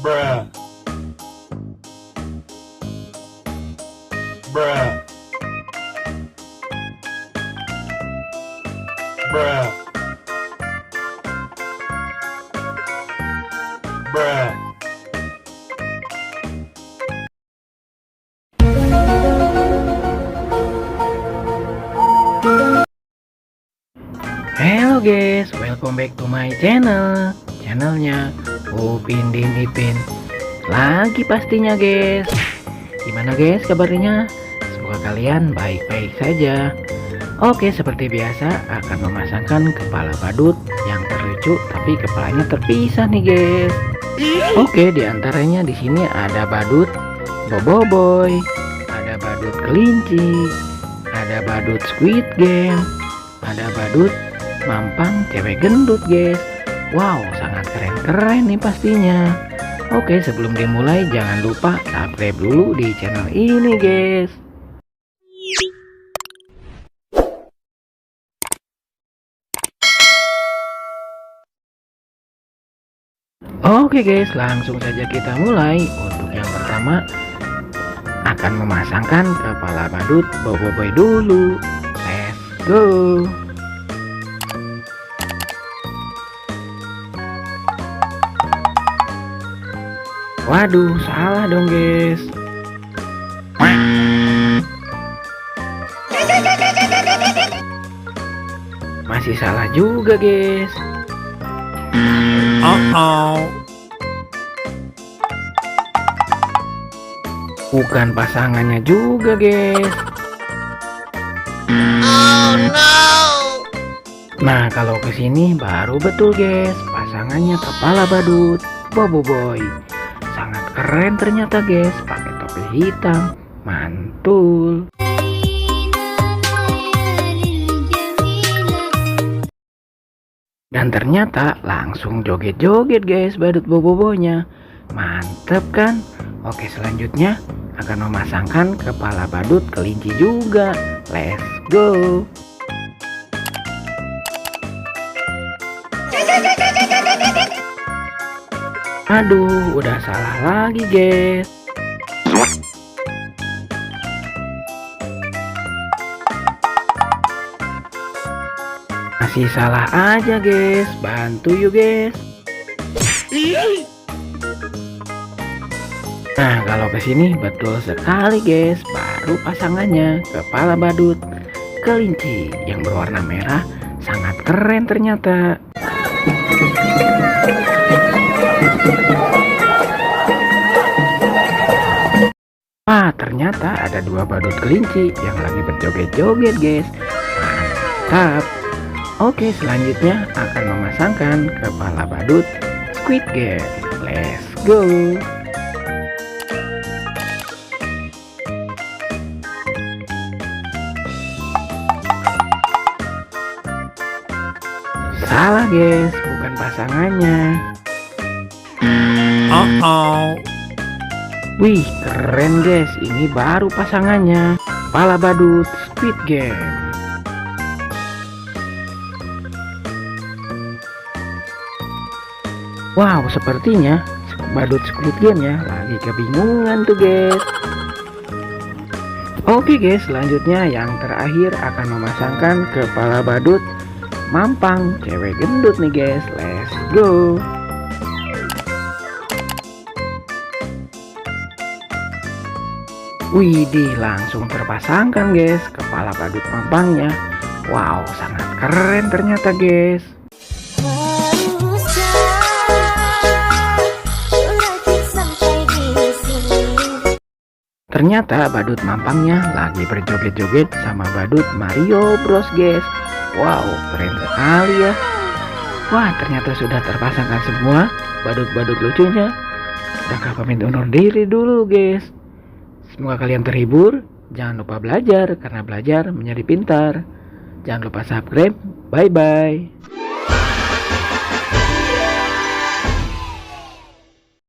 Bruh. Bruh. Bruh. Bruh. Hello guys, welcome back to my channelnya Upin Din Ipin lagi pastinya guys. Gimana guys kabarnya? Semoga kalian baik-baik saja. Oke, seperti biasa akan memasangkan kepala badut yang terlucu tapi kepalanya terpisah nih guys. Oke, diantaranya di sini ada badut Boboiboy, ada badut kelinci, ada badut Squid Game, ada badut Mampang cewek gendut guys. Wow, sangat keren-keren nih pastinya. Oke, sebelum dimulai jangan lupa subscribe dulu di channel ini guys. Oke guys, langsung saja kita mulai. Untuk yang pertama akan memasangkan kepala badut Boboiboy dulu. Let's go. Waduh, salah dong guys. Masih salah juga guys. Bukan pasangannya juga guys. Nah, kalau kesini baru betul guys, pasangannya kepala badut Boboiboy. Sangat keren ternyata guys, pakai topi hitam, mantul. Dan ternyata langsung joget-joget guys badut Boboiboynya. Mantep kan? Oke, selanjutnya akan memasangkan kepala badut kelinci juga. Let's go. Aduh, udah salah lagi guys. Masih salah aja guys, bantu yuk guys. Nah, kalau kesini betul sekali guys, baru pasangannya kepala badut kelinci yang berwarna merah. Sangat keren ternyata. Wah, ternyata ada dua badut kelinci yang lagi berjoget-joget guys. Mantap. Oke, selanjutnya akan memasangkan kepala badut Squid Game. Let's go. Salah guys, bukan pasangannya. Wih, keren guys, ini baru pasangannya, kepala badut Squid Game. Wow, sepertinya badut Squid Game ya lagi kebingungan tuh guys. Oke guys, selanjutnya yang terakhir akan memasangkan kepala badut Mampang cewek gendut nih guys. Let's go. Widih, langsung terpasangkan guys kepala badut Mampangnya. Wow, sangat keren ternyata guys. Ternyata badut Mampangnya lagi berjoget-joget sama badut Mario Bros guys. Wow, keren sekali ya. Wah, ternyata sudah terpasangkan semua badut-badut lucunya. Kakak pamit undur diri dulu guys. Semoga kalian terhibur. Jangan lupa belajar, karena belajar menjadi pintar. Jangan lupa subscribe. Bye bye.